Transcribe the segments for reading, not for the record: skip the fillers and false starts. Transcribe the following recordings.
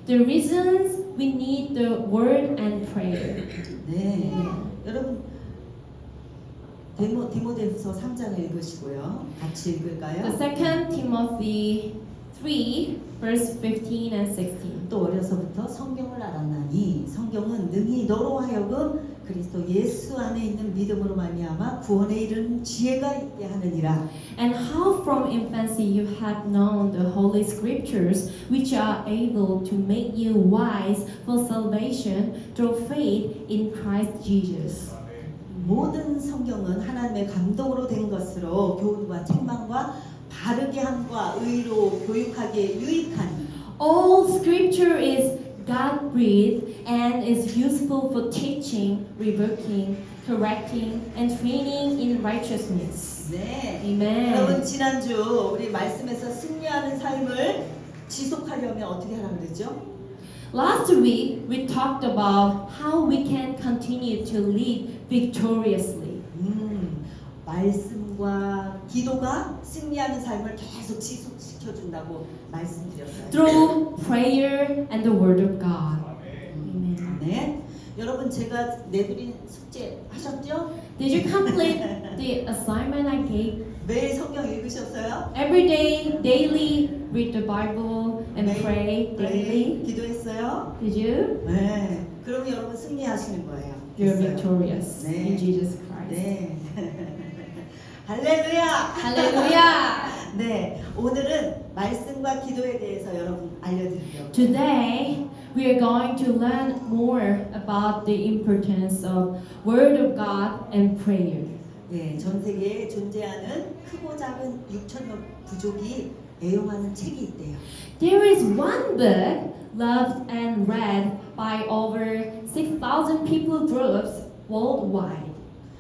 The reasons we need the word and prayer. 네, 여러분 디모데후서 3장을 읽으시고요. 같이 The 읽을까요? second Timothy 3, verse 15 and 16. 또 어려서부터 성경을 알았나니 성경은 능히 너로 하여금 그리스도 예수 안에 있는 믿음으로 말미암아 구원에 이르는 지혜가 있게 하느니라. And how from infancy you have known the holy scriptures, which are able to make you wise for salvation through faith in Christ Jesus. 모든 성경은 하나님의 감동으로 된 것으로 교훈과 책망과 바르게 함과 의로 교육하기에 유익하니. All scripture is God-breathed and is useful for teaching, rebuking, correcting, and training in righteousness. 네. Amen. 여러분 지난주 우리 말씀에서 승리하는 삶을 지속하려면 어떻게 하라고 그랬죠? Last week, we talked about how we can continue to live victoriously. 말씀과 기도가 승리하는 삶을 계속 지속시켜준다고 말씀드렸어요. Through prayer and the word of God. Amen. 네. 여러분 제가 내드린 숙제 하셨죠? Did you complete the assignment I gave? 매일 성경 읽으셨어요? Every day, daily, read the Bible and pray daily. 기도했어요? Did you? 네. 그러면 여러분 승리하시는 거예요. You're 됐어요. victorious 네. in Jesus Christ. 네. 할렐루야! Hallelujah! 네. 오늘은 말씀과 기도에 대해서 여러분 알려드리려고. Today, we are going to learn more about the importance of Word of God and prayer. 예, 전 세계에 존재하는 크고 작은 6천여 부족이 애용하는 책이 있대요. There is one book loved and read by over 6,000 people groups worldwide.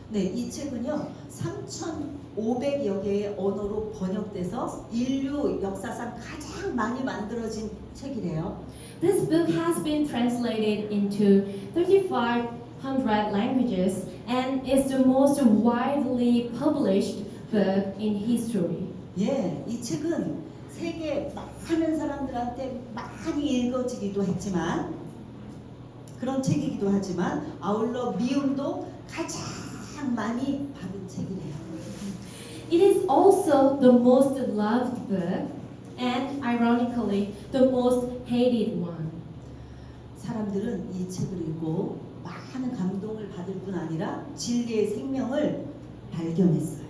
네, 이 책은요 3,500여 개의 언어로 번역돼서 인류 역사상 가장 많이 만들어진 책이래요. This book has been translated into 3,500 languages and is the most widely published book in history. 예, 이 책은 세계 많은 사람들한테 많이 읽어지기도 했지만 그런 책이기도 하지만 아울러 미움도 가장 많이 받은 책이래요. It is also the most loved book and ironically the most hated one. 사람들은 이 책을 읽고 많은 감동을 받을 뿐 아니라 진리의 생명을 발견했어요.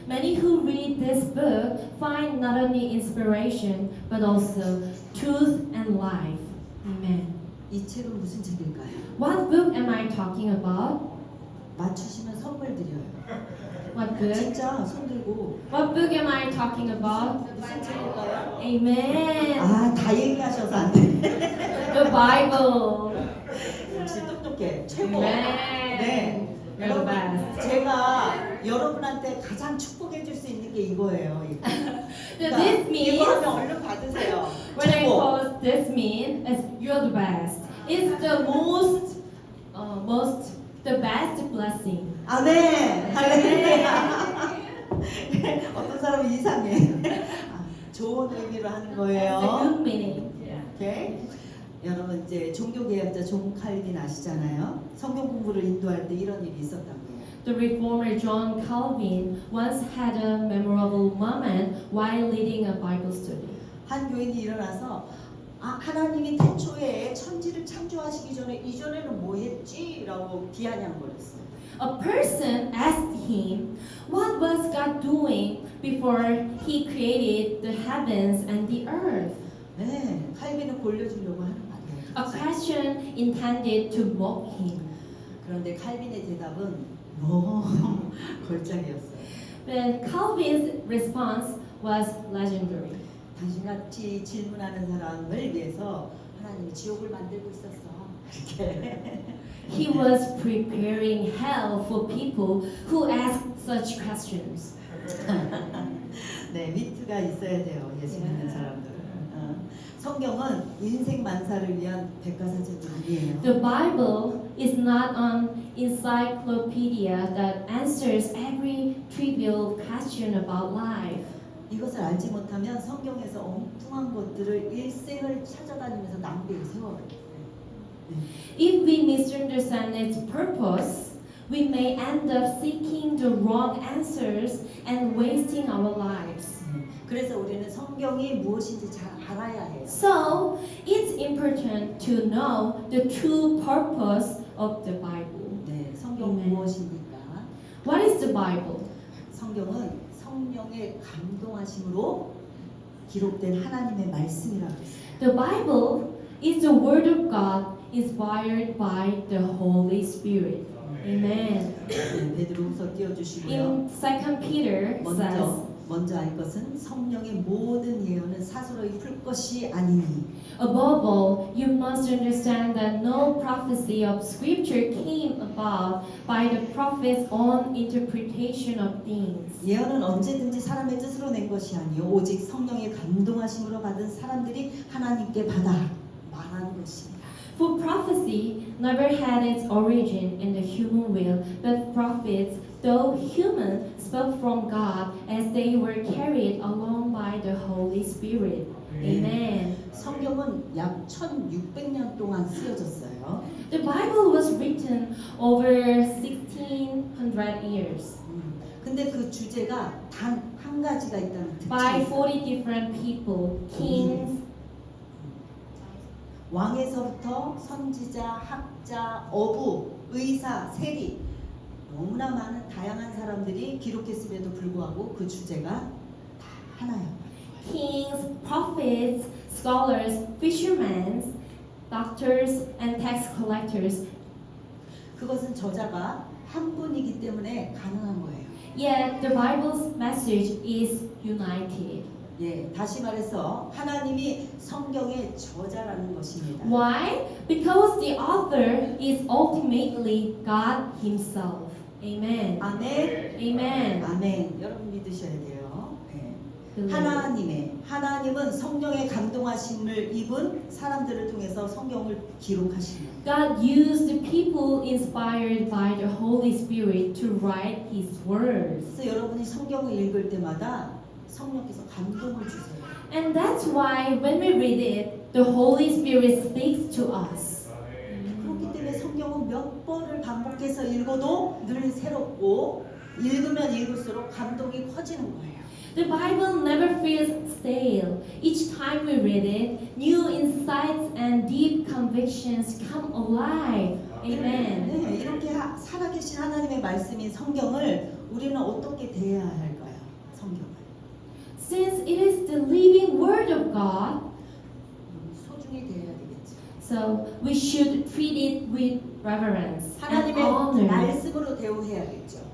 Many who read this book find not only inspiration but also truth and life. Amen. 이 책은 무슨 책일까요? What book am I talking about? 맞추시면 선물 드려요. What book? 진짜 손 들고 What book am I talking about? 무슨 책일까요? Amen. 아, 다 얘기하셔서 안 돼. The Bible. 역시 똑똑해. 최고. Amen. 네. You're the 여러분, best. 제가 여러분한테 가장 축복해 줄 수 있는 게 이거예요. 이거. So this means 이거 하면 얼른 받으세요. when I 최고. post this mean is you're the best. It's the the best blessing. 아멘. 할렐루야. 어떤 사람은 이상해. 아, 좋은 의미로 하는 It's a 거예요. good meaning. Yeah. 오케이. 여러분 이제 종교개혁자 존 칼빈 아시잖아요. 성경 공부를 인도할 때 이런 일이 있었다고요. The reformer John Calvin once had a memorable moment while leading a Bible study. 한 교인이 일어나서 하나님이 태초에 천지를 창조하시기 전에 이전에는 뭐 했지? 라고 비아냥 거렸어요. A person asked him, "What was God doing before He created the heavens and the earth?" 네, 칼빈은 골려주려고 하는 A 말이에요. question intended to mock him. 그런데 칼빈의 대답은 너무 걸작이었어요. But Calvin's response was legendary. 당신같이 질문하는 사람을 위해서 하나님이 지옥을 만들고 있었어. 이렇게. He was preparing hell for people who ask such questions. 네, 위트가 있어야 돼요. 예수 믿는 사람들은. 성경은 인생 만사를 위한 백과사전이 아니에요. The Bible is not an encyclopedia that answers every trivial question about life. 이것을 알지 못하면 성경에서 엉뚱한 것들을 일생을 찾아다니면서 낭비를 세워요. If we misunderstand its purpose, we may end up seeking the wrong answers and wasting our lives. 그래서 우리는 성경이 무엇인지 잘 알아야 해요. So, it's important to know the true purpose of the Bible. 네, 성경 Amen. 무엇입니까? What is the Bible? 성경은 성령의 감동하심으로 기록된 하나님의 말씀이라고 했어요. The Bible is the Word of God inspired by the Holy Spirit. Amen. 네, 베드로후서 띄워주시고요. In 2 Peter says, 먼저 알 것은 성령의 모든 예언은 사소로이 풀 것이 아니니. above all, you must understand that no prophecy of Scripture came about by the prophet's own interpretation of things. 예언은 언제든지 사람의 뜻으로 낸 것이 아니요 오직 성령의 감동하심으로 받은 사람들이 하나님께 받아 말하는 것입니다. For prophecy never had its origin in the human will, but prophets, though human, spoke from God as they were carried along by the Holy Spirit. Amen. 성경은 약 1600년 동안 쓰여졌어요. The Bible was written over 1600 years 근데 그 주제가 단 한 가지가 있다는 by 특징이 40 different people, kings, 왕에서부터 선지자, 학자, 어부, 의사, 세리 너무나 많은 다양한 사람들이 기록했음에도 불구하고 그 주제가 다 하나예요. kings, prophets, scholars, fishermen, doctors, and tax collectors. 그것은 저자가 한 분이기 때문에 가능한 거예요. Yet the Bible's message is united. 예, 다시 말해서 하나님이 성경의 저자라는 것입니다. Why? Because the author is ultimately God Himself. Amen. 아멘. Amen. 아멘. 여러분 믿으셔야 돼요. 네. Believe. 하나님은 성령의 감동하심을 입은 사람들을 통해서 성경을 기록하십니다. God used the people inspired by the Holy Spirit to write His words. 그래서 여러분이 성경을 읽을 때마다 성령께서 감동을 주세요. And that's why when we read it, the Holy Spirit speaks to us. 그렇기 때문에 성경은 몇 번을 반복해서 읽어도 늘 새롭고 읽으면 읽을수록 감동이 커지는 거예요. The Bible never feels stale. Each time we read it, new insights and deep convictions come alive. Amen. 네, 이렇게 살아계신 하나님의 말씀인 성경을 우리는 어떻게 대해야 할까요? 성경을 Since it is the living Word of God, 소중히 대해야 되겠죠. so we should treat it with reverence and 하나님의 honor. 말씀으로 대우해야겠죠.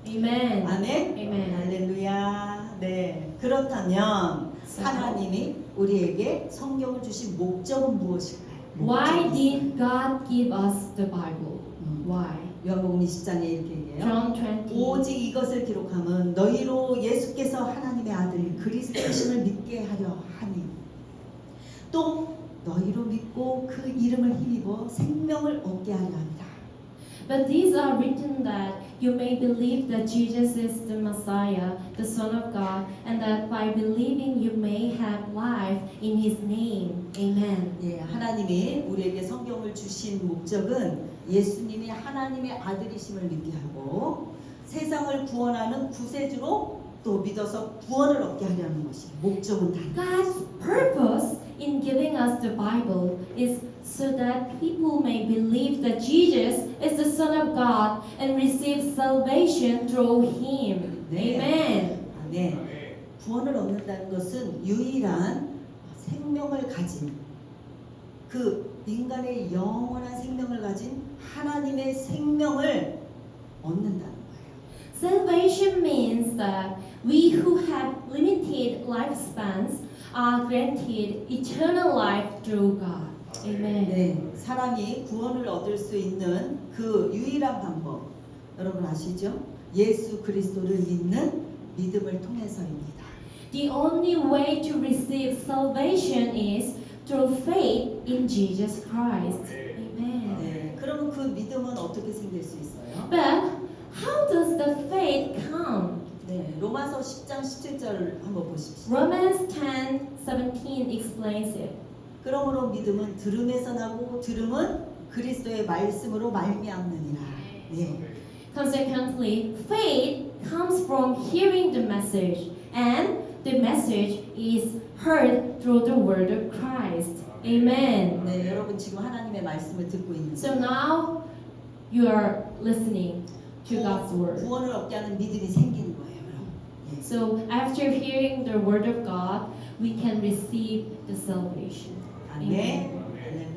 Amen. 아멘. Amen. 할렐루야. 네. 그렇다면 하나님이 우리에게 성경을 주신 목적은 무엇일까요? Why did God give us the Bible? Why? 요한복음 20장에 이렇게 얘기해요. John 20. 오직 이것을 기록함은 너희로 예수께서 하나님의 아들 그리스도심을 믿게 하려 하니 또 너희로 믿고 그 이름을 힘입어 생명을 얻게 하려 합니다. But these are written that you may believe that Jesus is the Messiah, the Son of God, and that by believing you may have life in His name. Amen. 예, 하나님이 우리에게 성경을 주신 목적은 예수님이 하나님의 아들이심을 믿게 하고 세상을 구원하는 구세주로 또 믿어서 구원을 얻게 하려는 것이 목적은 다. God's purpose in giving us the Bible is so that people may believe that Jesus is the Son of God and receive salvation through Him. 네. Amen. 아멘. 구원을 얻는다는 것은 유일한 생명을 가진 그 인간의 영원한 생명을 가진 하나님의 생명을 얻는다는 거예요. Salvation means that we who have limited lifespans are granted eternal life through God. Amen. 네, 사람이 구원을 얻을 수 있는 그 유일한 방법 여러분 아시죠? 예수 그리스도를 믿는 믿음을 통해서입니다. The only way to receive salvation is through faith in Jesus Christ. Amen. 네, 그러면 그 믿음은 어떻게 생길 수 있어요? But how does the faith come? 네, 로마서 10장 17절을 한번 보십시오. Romans 10:17 explains it. 그러므로 믿음은 들음에서 나고 들음은 그리스도의 말씀으로 말미암느니라. 네. Consequently, faith comes from hearing the message, and the message is heard through the word of Christ. Amen. 네, 여러분 지금 하나님의 말씀을 듣고 있는 So now you are listening to God's word. 구원을 얻게 하는 믿음이 생기는 거예요. 그럼. 예. So after hearing the word of God, we can receive the salvation. 아멘.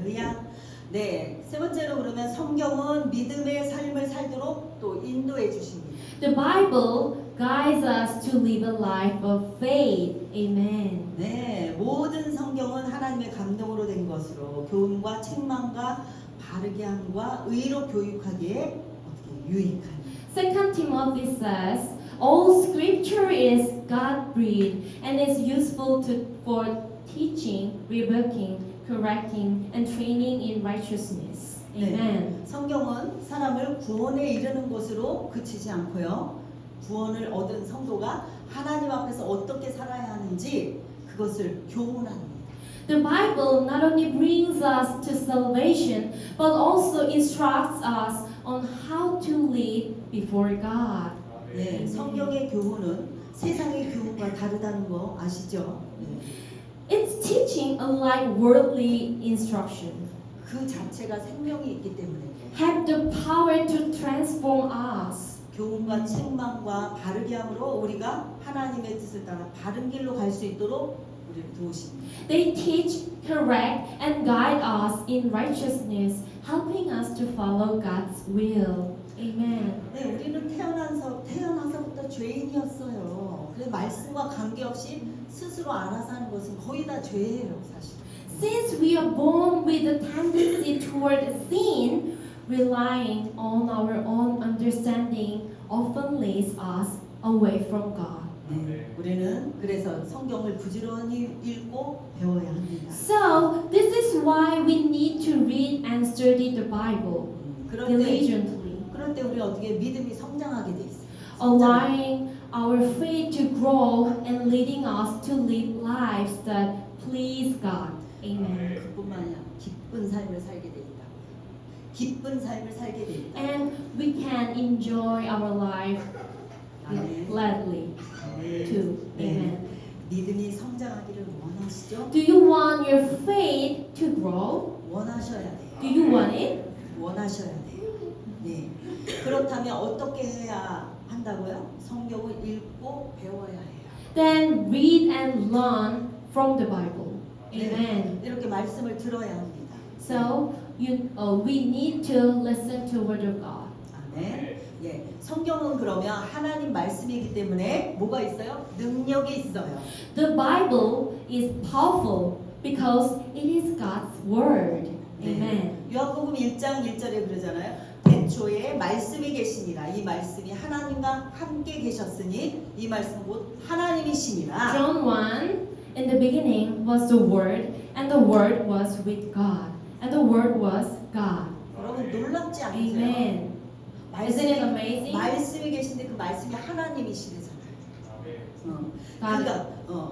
할렐루야. 네, 세 번째로 그러면 성경은 믿음의 삶을 살도록 또 인도해 주십니다. The Bible guides us to live a life of faith. Amen. 네, 모든 성경은 하나님의 감동으로 된 것으로 교훈과 책망과 바르게 함과 의로 교육하기에 어떻게 유익하니. Second Timothy says, all scripture is God-breathed and is useful for teaching, rebuking, correcting, and training in righteousness. Amen. 성경은 사람을 구원에 이르는 것으로 그치지 않고요. 구원을 얻은 성도가 하나님 앞에서 어떻게 살아야 하는지 그것을 교훈합니다. The Bible not only brings us to salvation, but also instructs us on how to live before God. 네, 성경의 교훈은 세상의 교훈과 다르다는 거 아시죠? 네. It's teaching unlike worldly instruction. 그 자체가 생명이 있기 때문에 Have the power to transform us. 교훈과 책망과 바르게 함으로 우리가 하나님의 뜻을 따라 바른 길로 갈 수 있도록 우리를 도우십니다. They teach, correct, and guide us in righteousness, helping us to follow God's will. Amen. 네, 우리는 태어나서부터 죄인이었어요. 그래서 말씀과 관계없이 스스로 알아서 하는 것은 거의 다 죄예요, 사실. Since we are born with a tendency toward sin, relying on our own understanding often leads us away from God. 네, 우리는 그래서 성경을 부지런히 읽고 배워야 합니다. So, this is why we need to read and study the Bible diligently, 그럴 때 우리 어떻게 믿음이 성장하게 돼 있어요. allowing our faith to grow and leading us to live lives that please God. Amen. 그뿐만 아니라 기쁜 삶을 살게 돼 있다. 기쁜 삶을 살게 돼 있다. And we can enjoy our life 아멘. gladly too. Amen. 믿음이 성장하기를 원하시죠? Do you want your faith to grow? 원하셔야 돼요. Do you want it? 원하셔야 돼요. 네. 그렇다면 어떻게 해야 한다고요? 성경을 읽고 배워야 해요. Then read and learn from the Bible. Amen. 이렇게 말씀을 들어야 합니다. So we need to listen to Word of God. 아멘. 예, 성경은 그러면 하나님 말씀이기 때문에 뭐가 있어요? 능력이 있어요. The Bible is powerful because it is God's Word. Amen. 요한복음 1장 1절에 그러잖아요. 태초에 말씀이 계시니라. 이 말씀이 하나님과 함께 계셨으니 이 말씀은 곧 하나님이시니라. John 1, in the beginning was the Word, and the Word was with God, and the Word was God. 여러분 놀랍지 않으세요? Amen. Isn't it amazing? 말씀이 계신데 그 말씀이 하나님이시래잖아요.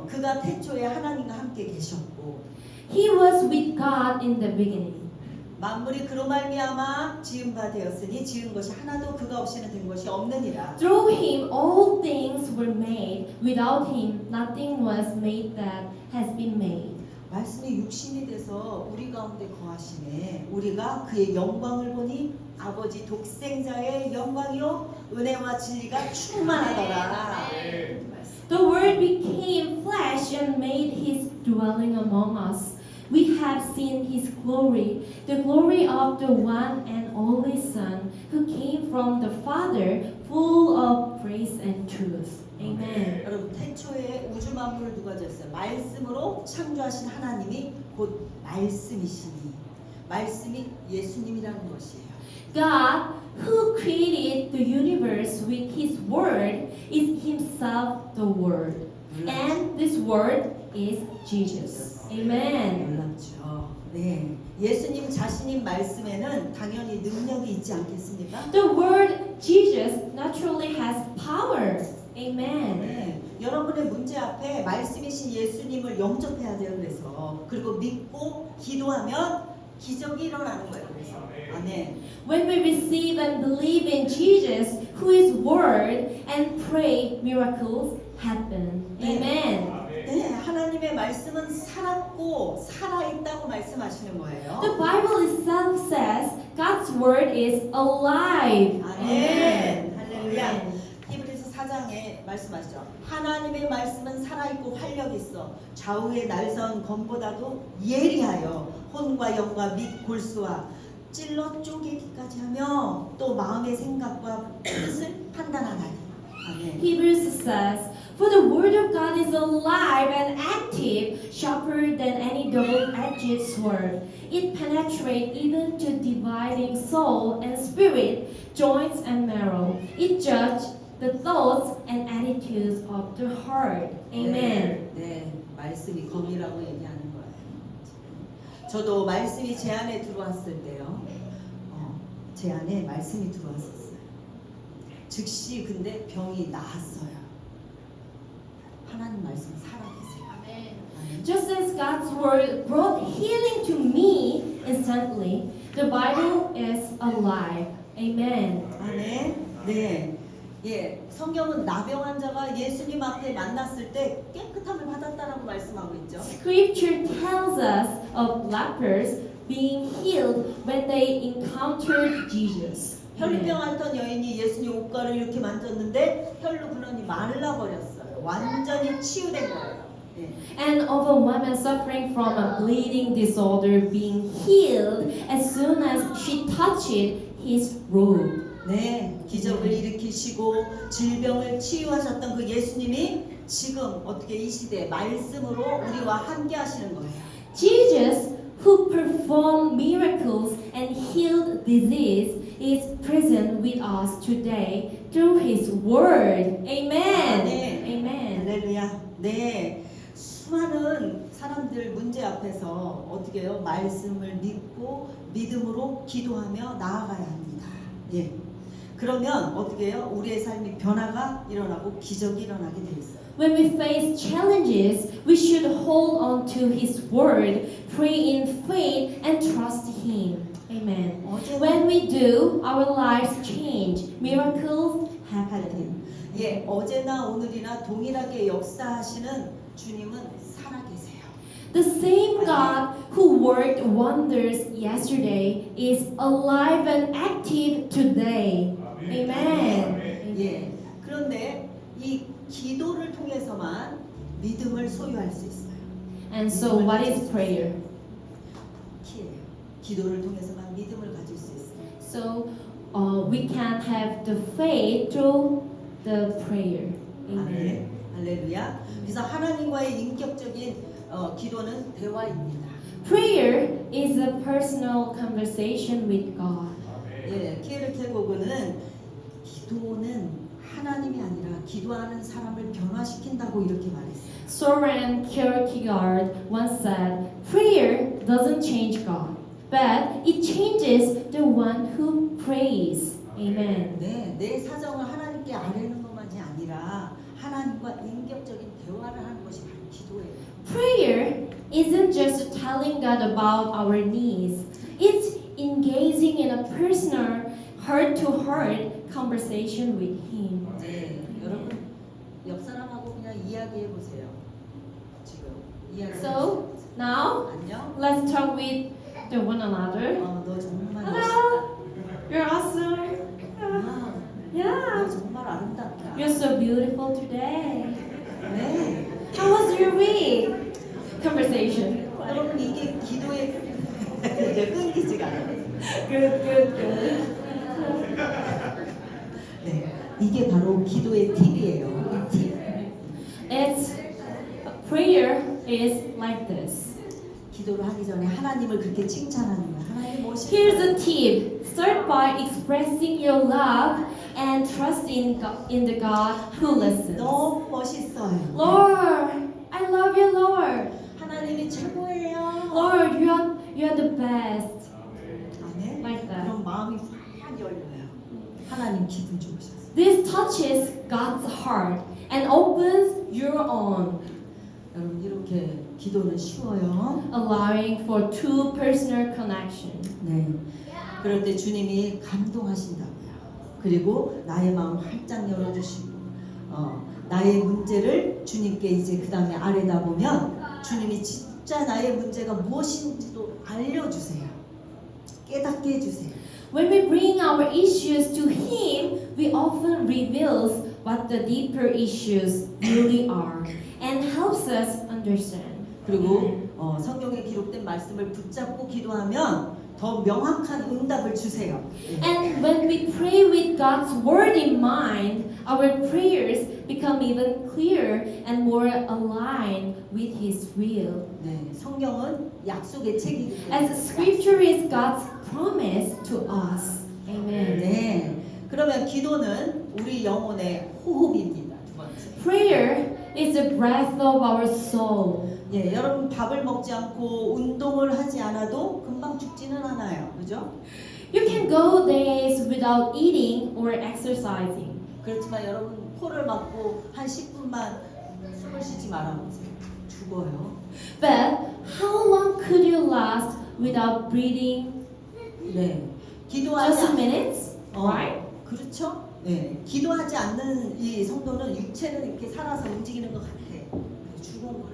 그가 태초에 하나님과 함께 계셨고 He was with God in the beginning. 만물이 그로 말미암아 지은 바 되었으니 지은 것이 하나도 그가 없이는 된 것이 없느니라. Through Him all things were made. Without Him nothing was made that has been made. 말씀이 육신이 돼서 우리 가운데 거하시네. 우리가 그의 영광을 보니 아버지 독생자의 영광이요 은혜와 진리가 충만하더라. The Word became flesh and made His dwelling among us. We have seen His glory, the glory of the one and only Son, who came from the Father, full of praise and truth. Amen. 여러분 태초에 우주 만물을 누가 지었어요? 말씀으로 창조하신 하나님이 곧 말씀이시니 말씀이 예수님이라는 것이에요. God, who created the universe with His Word, is Himself the Word. And this Word is Jesus. Amen. 놀랍죠. 네, 예수님 자신인 말씀에는 당연히 능력이 있지 않겠습니까? The word Jesus naturally has power. Amen. 네, 여러분의 문제 앞에 말씀이신 예수님을 영접해야 돼요. 그래서 그리고 믿고 기도하면 기적이 일어나는 거예요. 그래서 아멘. When we receive and believe in Jesus, who is Word, and pray, miracles happen. Amen. 네, 하나님의 말씀은 살았고 살아있다고 말씀하시는 거예요. The Bible itself says God's Word is alive. 아멘. 할렐루야. 히브리서 4장에 말씀하시죠. 하나님의 말씀은 살아있고 활력 있어 좌우의 날선 검보다도 예리하여 혼과 영과 및 골수와 찔러 쪼개기까지 하며 또 마음의 생각과 뜻을 판단하나니. 아멘. Hebrews says, For the Word of God is alive and active, sharper than any double-edged sword. It penetrates even to dividing soul and spirit, joints and marrow. It judges the thoughts and attitudes of the heart. Amen. 네, 말씀이 검이라고 얘기하는 거예요. 저도 말씀이 제 안에 들어왔을 때요. 제 안에 말씀이 들어왔었어요. 즉시 근데 병이 나았어요. 하나님 말씀 살아계세요. 아멘. Just as God's Word brought healing to me instantly, the Bible is alive. Amen. 아멘. 네. 예, 성경은 나병 환자가 예수님 앞에 만났을 때 깨끗함을 받았다라고 말씀하고 있죠. Scripture tells us of lepers being healed when they encountered Jesus. 혈루병 앓던 여인이 예수님 옷가를 이렇게 만졌는데 혈루 근원이 말라버렸어요. 완전히 치유된 거예요. 예. And of a woman suffering from a bleeding disorder being healed as soon as she touched his robe. 네, 기적을 일으키시고 질병을 치유하셨던 그 예수님이 지금 어떻게 이 시대에 말씀으로 우리와 함께 하시는 거예요. Jesus, who performed miracles and healed disease, is present with us today through His Word. Amen. 네. Amen. 할렐루야. 네. 수많은 사람들 문제 앞에서 어떻게 해요? 말씀을 믿고 믿음으로 기도하며 나아가야 합니다. 예. 그러면 어떻게 해요? 우리의 삶이 변화가 일어나고 기적이 일어나게 돼 있어요. When we face challenges, we should hold on to His Word, pray in faith, and trust Him. Amen. When we do, our lives change. Miracles happen. 예, 어제나 오늘이나 동일하게 역사하시는 주님은 살아계세요. The same God who worked wonders yesterday is alive and active today. Amen. 예. 그런데 이 기도를 통해서만 믿음을 소유할 수 있어요. And so, what is prayer? 키예요. 기도를 통해서만 믿음을 가질 수 있어요. So, we can have the faith through the prayer. Amen. 할렐루야. 그래서 하나님과의 인격적인 기도는 대화입니다. Prayer is a personal conversation with God. 예, 키에르케고그는 기도는 하나님이 아니라 기도하는 사람을 변화시킨다고 이렇게 말했어요. Soren Kierkegaard once said, "Prayer doesn't change God, but it changes the one who prays." Amen. 네, 내 사정을 하나님께 아뢰는 것만이 아니라 하나님과 인격적인 대화를 하는 것이 바로 기도예요. Prayer isn't just telling God about our needs. It's engaging in a personal, heart-to-heart conversation with Him. 네, 여러분 옆 사람하고 그냥 이야기해 보세요. 지금 이야기. So now 안녕. let's talk with the one another. 너 정말 멋있다. Hello, you're awesome. 너 Yeah, 정말 아름답다. you're so beautiful today. 네. How was your week? Conversation. 여러분 이게 기도의 이제 끊기지가 않아요. Good, good, good. 네, 이게 바로 기도의 팁이에요. 이 팁. It's prayer is like this. 기도를 하기 전에 하나님을 그렇게 칭찬하는 거예요. 하나님 멋있어요. Here's a tip. Start by expressing your love and trust in the God who listens. 너무 멋있어요. Lord, I love you, Lord. 하나님이 최고예요. Lord, you are the best. 아멘. Like that. 그럼 마음이 확 딱 열려요. 하나님 기분 좋으셨어요. This touches God's heart and opens your own, 여러분 이렇게 기도는 쉬워요. allowing for two personal connection. 네. 그럴 때 주님이 감동하신다고요. 그리고 나의 마음 활짝 열어주시고 나의 문제를 주님께 이제 그 다음에 아뢰다 보면 주님이 진짜 나의 문제가 무엇인지도 알려주세요. 깨닫게 해주세요. When we bring our issues to Him, we often reveals what the deeper issues really are and helps us understand. 그리고 성경에 기록된 말씀을 붙잡고 기도하면 더 명확한 응답을 주세요. And when we pray with God's word in mind, our prayers become even clearer and more aligned with His will. 네, 성경은 약속의 책이기 As 때문에. Scripture is God's promise to us. Amen. 네, 그러면 기도는 우리 영혼의 호흡입니다. 두 번째. Prayer is the breath of our soul. 예, 여러분 밥을 먹지 않고 운동을 하지 않아도 금방 죽지는 않아요. 그죠? You can go days without eating or exercising. 그렇지만 여러분 코를 막고 한 10분만 숨을 쉬지 말아보세요. 죽어요. But how long could you last without breathing? 네, Just 기도하지 minutes, right? 그렇죠? 네, 기도하지 않는 이 성도는 육체는 이렇게 살아서 움직이는 것 같아. 죽은 거라고요.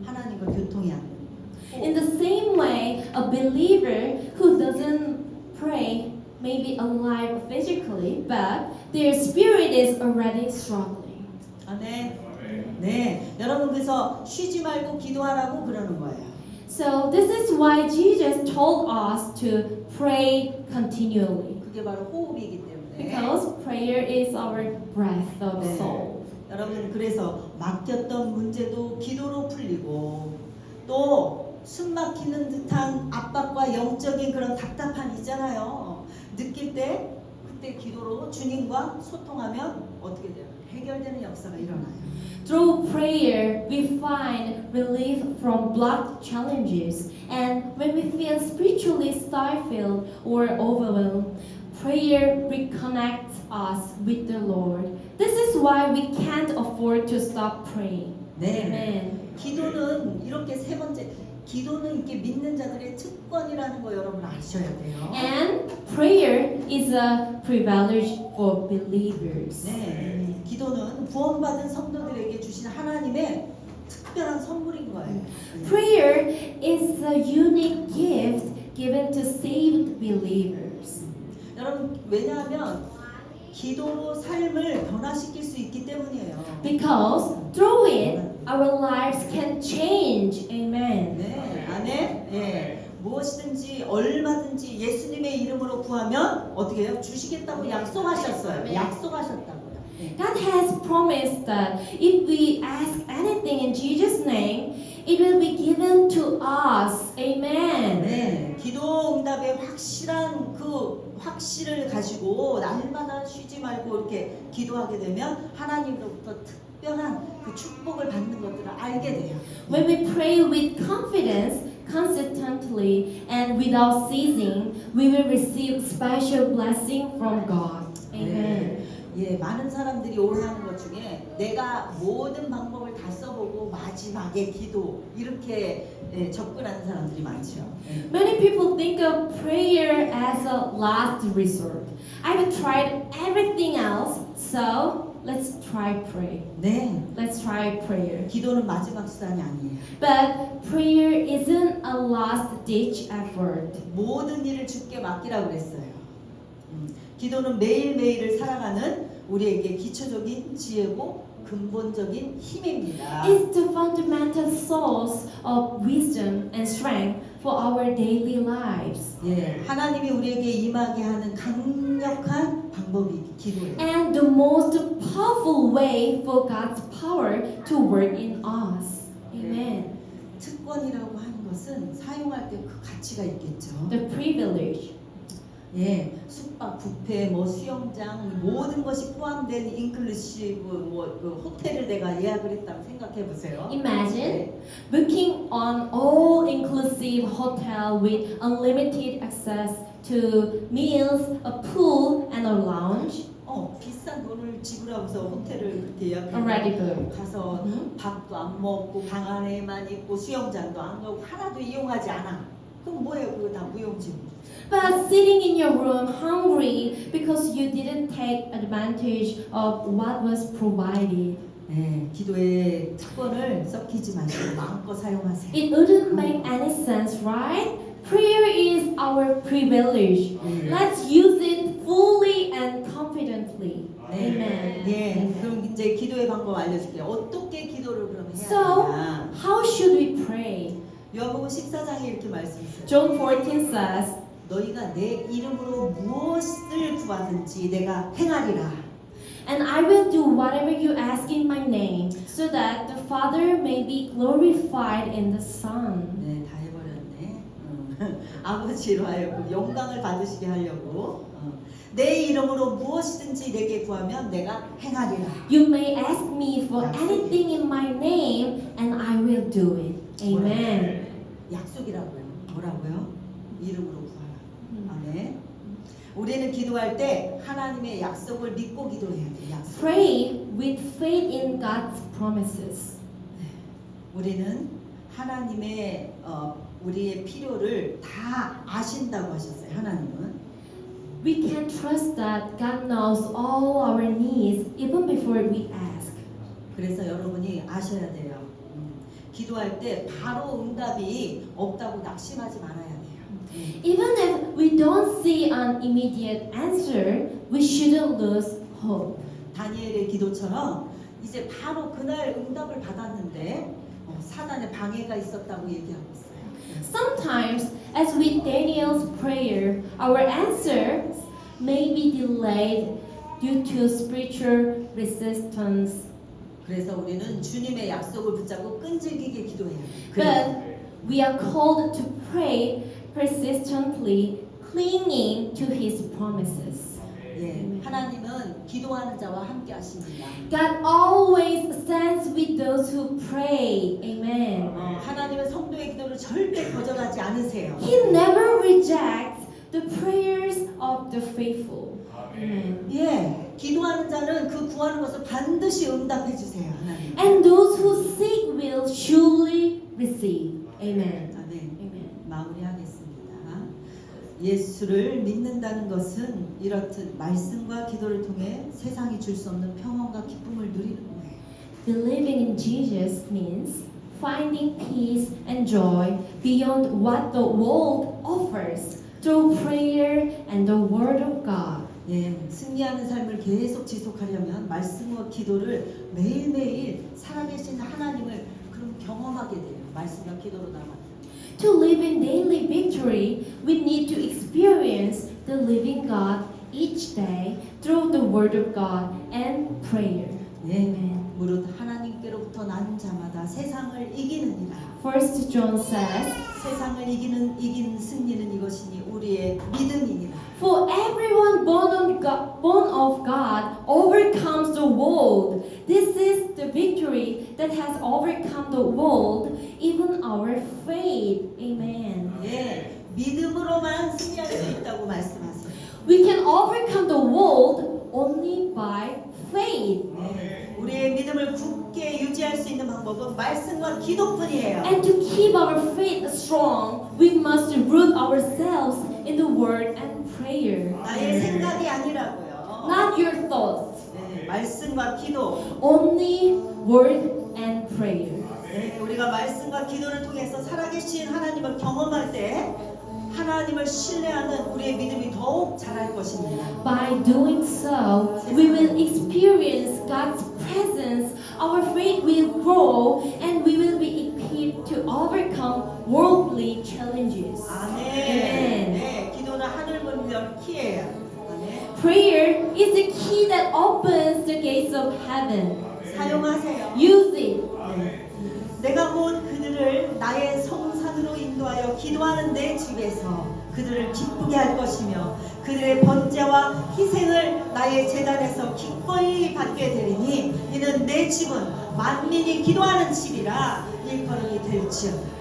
하나님과 교통이 안 돼요. In the same way, a believer who doesn't pray may be alive physically, but their spirit is already struggling. 아, 네. 네, 여러분 그래서 쉬지 말고 기도하라고 그러는 거예요. So this is why Jesus told us to pray continually. 그게 바로 호흡이기 때문에. Because prayer is our breath of 네. soul. 여러분 그래서 막혔던 문제도 기도로 풀리고 또 숨 막히는 듯한 압박과 영적인 그런 답답함 있잖아요. 느낄 때 그때 기도로 주님과 소통하면 어떻게 돼요? 해결되는 역사가 일어나요. Through prayer, we find relief from blocked challenges. And when we feel spiritually stifled or overwhelmed, prayer reconnects us with the Lord. This is why we can't afford to stop praying. 네. Amen. 기도는 이렇게 세 번째 기도는 이렇게 믿는 자들의 특권이라는 거 여러분 아셔야 돼요. And prayer is a privilege for believers. 네, 기도는 구원받은 성도들에게 주신 하나님의 특별한 선물인 거예요. Prayer is a unique gift given to saved believers. 여러분 왜냐하면 기도로 삶을 변화시킬 수 있기 때문이에요. Because through it, our lives can change. Amen. 네, 안에 예, 무엇이든지 얼마든지 예수님의 이름으로 구하면 어떻게 해요? 주시겠다고 약속하셨어요. 약속하셨다고요. 네. God has promised that if we ask anything in Jesus' name, it will be given to us. Amen. 네, 기도 응답의 확실한 그 확실을 가지고 날마다 쉬지 말고 이렇게 기도하게 되면 하나님으로부터 특별한 그 축복을 받는 것들을 알게 돼요. When we pray with confidence, consistently, and without ceasing, we will receive special blessing from God. Amen. 예, 많은 사람들이 오해하는 것 중에 내가 모든 방법을 다 써보고 마지막에 기도 이렇게 접근하는 사람들이 많죠. Many people think of prayer as a last resort. I've tried everything else, so let's try pray. 네, Let's try prayer. 기도는 마지막 수단이 아니에요. But prayer isn't a last-ditch effort. 모든 일을 주께 맡기라고 그랬어요. 기도는 매일매일을 살아가는 우리에게 기초적인 지혜고 근본적인 힘입니다. It's the fundamental source of wisdom and strength for our daily lives. 예, 하나님이 우리에게 임하게 하는 강력한 방법이 기도예요. And the most powerful way for God's power to work in us. Amen. 특권이라고 하는 것은 사용할 때 그 가치가 있겠죠. The privilege. 예, 숙박, 뷔페, 뭐 수영장 모든 것이 포함된 인클루시브 그 호텔을 내가 예약을 했다고 생각해 보세요. Imagine booking on all-inclusive hotel with unlimited access to meals, a pool, and a lounge. 비싼 돈을 지불하고서 호텔을 그렇게 Already 예약해서 booked. 가서 밥도 안 먹고 방 안에만 있고 수영장도 안 가고 하나도 이용하지 않아. 그럼 뭐예요? 그거 다 무용지물. But sitting in your room hungry because you didn't take advantage of what was provided. 네, 기도의 특권을 썩히지 마시고 마음껏 사용하세요. It wouldn't make any sense, right? Prayer is our privilege. Let's use it fully and confidently. Amen. 예, 그럼 이제 기도의 방법 알려줄게요. 어떻게 기도를 그럼 해야 So, 되냐? how should we pray? 요한복음 14장에 이렇게 말씀했어요. John 14 says, 너희가 내 이름으로 무엇을 구하든지 내가 행하리라. And I will do whatever you ask in my name, so that the Father may be glorified in the Son. 네, 다 해버렸네. 아버지로 하여금 영광을 받으시게 하려고 내 이름으로 무엇이든지 내게 구하면 내가 행하리라. You may ask me for anything in my name, and I will do it. Amen. 약속이라고요. 뭐라고요? 이름으로 구하라. 아멘. 우리는 기도할 때 하나님의 약속을 믿고 기도해야 돼. 약속. Pray with faith in God's promises. 우리는 하나님의 우리의 필요를 다 아신다고 하셨어요. 하나님은. We can trust that God knows all our needs even before we ask. 그래서 여러분이 아셔야 돼요. 기도할 때 바로 응답이 없다고 낙심하지 말아야 돼요. Even if we don't see an immediate answer, we shouldn't lose hope. 다니엘의 기도처럼 이제 바로 그날 응답을 받았는데 사단의 방해가 있었다고 얘기하고 있어요. Sometimes, as with Daniel's prayer, our answers may be delayed due to spiritual resistance. 그래서 우리는 주님의 약속을 붙잡고 끈질기게 기도해야 돼요. But we are called to pray persistently, clinging to His promises. 예, 하나님은 기도하는 자와 함께 하십니다. God always stands with those who pray. Amen. 하나님은 성도의 기도를 절대 거절하지 않으세요. He never rejects the prayers of the faithful. Amen. 예, 기도하는 자는 그 구하는 것을 반드시 응답해 주세요. 하나님. And those who seek will surely receive. Amen. 아멘. Amen. 마무리하겠습니다. 예수를 믿는다는 것은 이렇듯 말씀과 기도를 통해 세상이 줄 수 없는 평안과 기쁨을 누리는 거예요. Believing in Jesus means finding peace and joy beyond what the world offers through prayer and the Word of God. 예, 승리하는 삶을 계속 지속하려면 말씀과 기도를 매일매일 살아계신 하나님을 그럼 경험하게 돼요. 말씀과 기도로 나가면. To live in daily victory, we need to experience the living God each day through the Word of God and prayer. 예, 무릇 하나님께로부터 난 자마다 세상을 이기느니라. First John says, 세상을 이기는 승리는 이것이니 우리의 믿음이니라. For everyone born of God overcomes the world. This is the victory that has overcome the world, even our faith. Amen. 예, 믿음으로만 승리할 수 있다고 말씀하세요. We can overcome the world only by faith. 네, 우리의 믿음을 굳게 유지할 수 있는 방법은 말씀과 기도뿐이에요. And to keep our faith strong, we must root ourselves in the Word and prayer. 나의 생각이 아니라고요. Not your thoughts, 네, 말씀과 기도. only Word and prayer. 네, 우리가 말씀과 기도를 통해서 살아계신 하나님을 경험할 때 하나님을 신뢰하는 우리의 믿음이 더욱 자랄 것입니다. By doing so, we will experience God's presence, our faith will grow, and we will be equipped to overcome worldly challenges. 아멘. Amen. 네, 기도는 하늘문 열 키예요. 아멘. Prayer is the key that opens the gates of heaven. 사용하세요. Use it. 네. 내가 곧 그들을 나의 성산으로 인도하리라. 인도하여 기도하는 내 집에서 그들을 기쁘게 할 것이며 그들의 번제와 희생을 나의 제단에서 기꺼이 받게 되리니 이는 내 집은 만민이 기도하는 집이라 일컬음이 될지어다.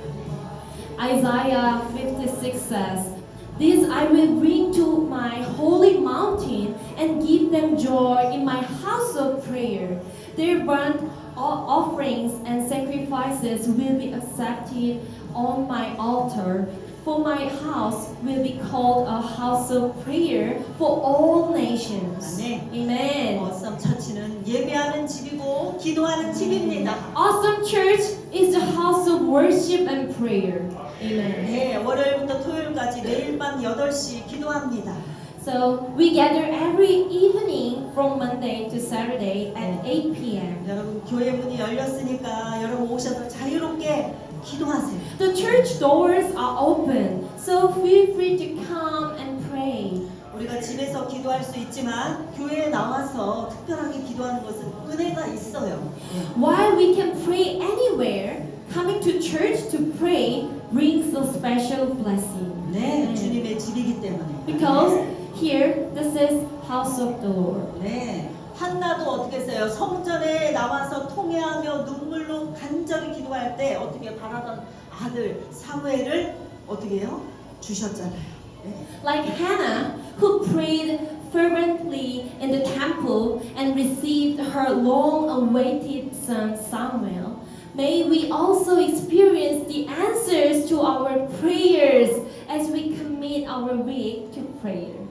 Isaiah 56 says, "This I will bring to my holy mountain and give them joy in my house of prayer. Their burnt offerings and sacrifices will be accepted on my altar. For my house will be called a house of prayer for all nations." 아멘. Amen. 어썸 처치는 예배하는 집이고 기도하는 집입니다. Awesome Church is the house of worship and prayer. Amen. 네, 월요일부터 토요일까지 매일 밤 8시 기도합니다. So we gather every evening from Monday to Saturday at 8 p.m. 여러분 교회 문이 열렸으니까 여러분 오셔서 자유롭게 기도하세요. The church doors are open, so feel free to come and pray. 우리가 집에서 기도할 수 있지만 교회에 나와서 특별하게 기도하는 것은 은혜가 있어요. While we can pray anywhere, coming to church to pray brings a special blessing. 네, 주님의 집이기 때문에. Because here, this is house of the Lord. 네, 한나도 어떻게 했어요? 성전에 나와서 통회하며 눈물로 간절히 기도할 때 어떻게 바라던 아들 사무엘을 어떻게 해요? 주셨잖아요. 네. Like Hannah, who prayed fervently in the temple and received her long-awaited son Samuel, may we also experience the answers to our prayers as we commit our week to prayer.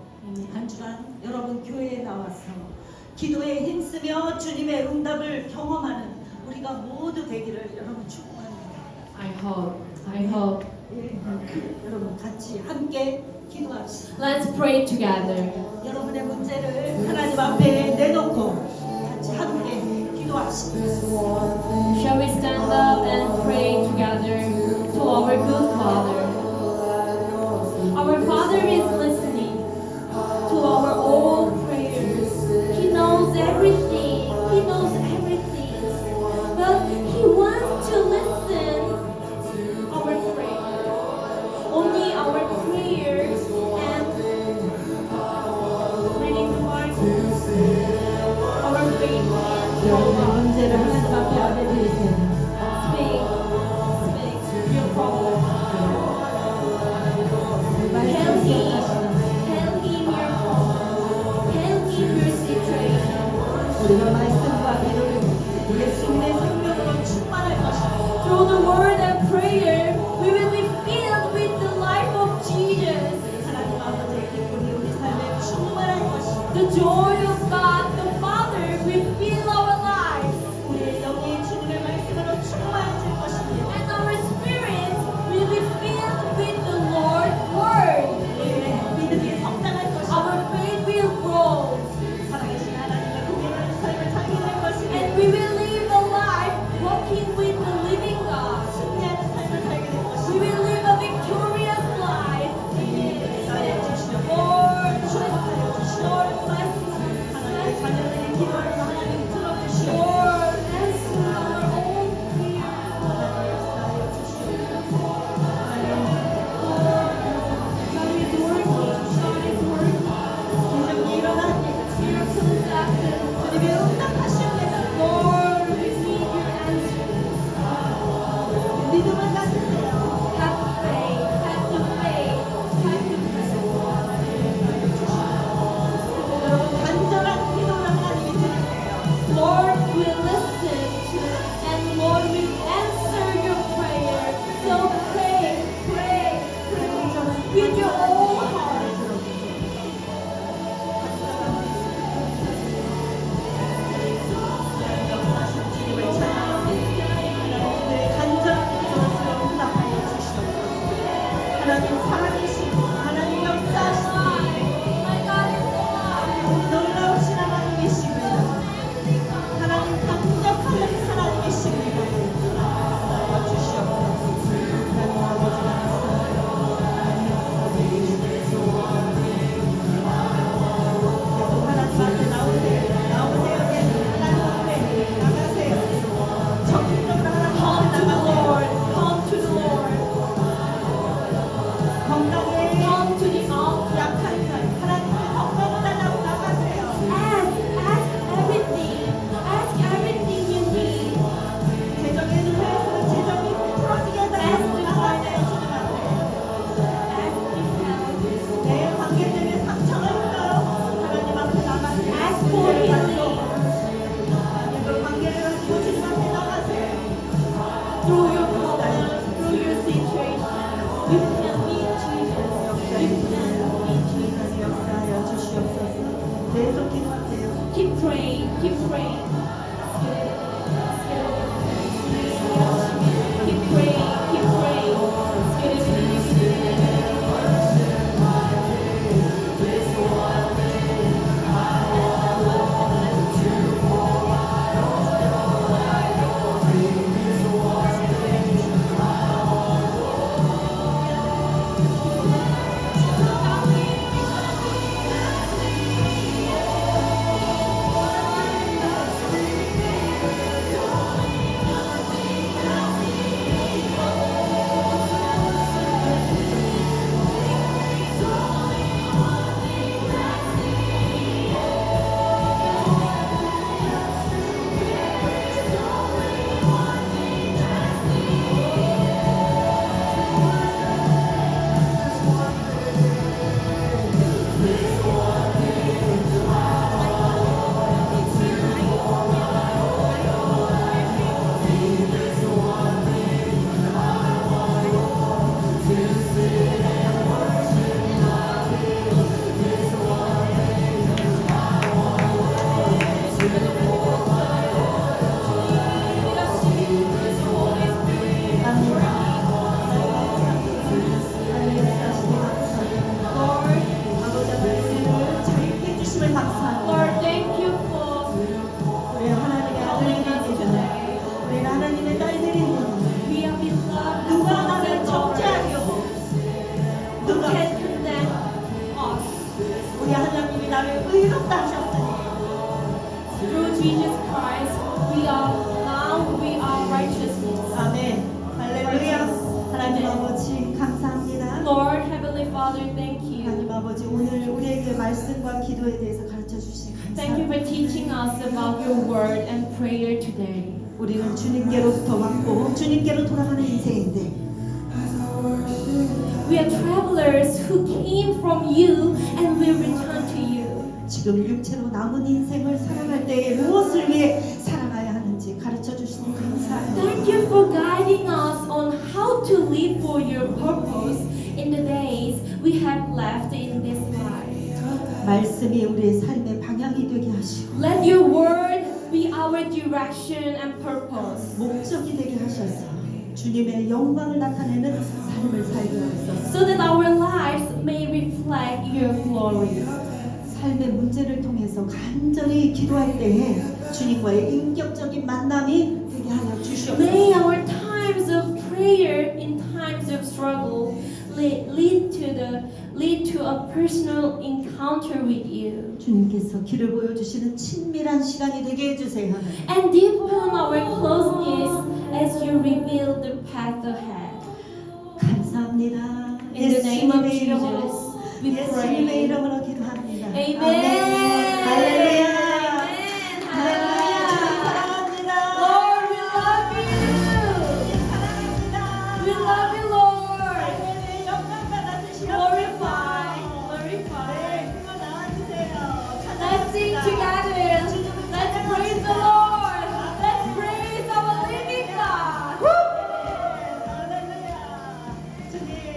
한 주간 여러분 교회에 나와서 기도에 힘쓰며 주님의 응답을 경험하는 우리가 모두 되기를 여러분 축복합니다. I hope. 예, 여러분 같이 함께 기도합시다. Let's pray together. 여러분의 문제를 하나님 앞에 내놓고 같이 함께 기도합시다. Shall we stand up and pray together to our good Father? Our Father is listening to our all prayers. He knows everything. He knows everything. But He wants to listen our prayer. Only our prayers and reading the Bible, our faith and 여러분의 문제를 하나님 앞에 알려드리세요. speak your problem. Tell him your problem. Tell him your situation. 우리가 말씀과 기도를 예수님의 생명으로 충만할 것입니다. Through the word and prayer, we will be filled with the life of Jesus. 하나님 아버지의 기쁨이 우리 삶에 충만할 것입니다. The joy of God the Father will fill our lives. 우리의 영이 주님의 말씀으로 충만해질 것입니다. And our spirits will be filled with the Lord's word. 믿음이 성장할 것입니다. Our faith will grow. 살아계신 하나님과 동행하는 삶을 살게 될 것입니다. And we will live a life walking with the living God. 승리하는 삶을 살게 될 We 것입니다. will live a victorious life. 인사해 주시오. Lord, 축복하여 주시오. Lord, bless us. 하나님의 자녀들의 기도를 하나님 들어주시오. Lord, answer our own prayer. 하나님 주시오. God is working. God is working. 기적이 일어납니다. Miracles happen. 주님의 응답하시옵니다. Lord, receive your answer. 믿음을 가지세요. Have faith. Have the faith. Have the faith. 여러분 간절한 기도를 하나님이 들으세요. Lord will listen to and Lord will answer your prayer. So pray, pray, pray with your whole heart. 주님을 찬양합니다. 하나님의 간절한 기도를 응답하여 주시옵소서. 하나님 살아계시고 하나님 역사하시고 My God is alive. 놀라우신 하나님이십니다. 하나님 강력한 하나님이십니다. 주시옵소서. 하나님 아버지 감사합니다. 하나님 아버지 의롭다 하셨으니 Through Jesus Christ, we are righteousness. 아멘. 할렐루야. 하나님 아버지 감사합니다. Lord, Heavenly Father, thank you. 하나님 아버지 오늘 우리에게 말씀과 기도에 대해서 가르쳐 주신 Thank you 감사합니다. for teaching us about your word and prayer today. 우리는 주님께로부터 왔고 주님께로 돌아가는 인생인데 We are travelers who came from you and will return to you. 지금 육체로 남은 인생을 살아갈 때에 무엇을 위해 살아가야 하는지 가르쳐 주시니 감사합니다. Thank you for guiding us on how to live for your purpose in the days we have left in this life. 말씀이 우리의 삶의 방향이 되게 하시고 Let your word be our direction and purpose, 목적이 되게 하셔서 주님의 영광을 나타내는 삶을 살게 하소서. so that our lives may reflect your glory. 삶의 문제를 통해서 간절히 기도할 때에 주님과의 인격적인 만남이 되게 하여 주시옵소서. May our times of prayer in times of struggle lead to a personal encounter with you. 주님께서 길을 보여주시는 친밀한 시간이 되게 해주세요. And deepen our closeness as you reveal the path ahead. 감사합니다. In the name of 예수님의 이름으로 Jesus, we 예수님의 pray. 이름으로 기도합니다. Amen.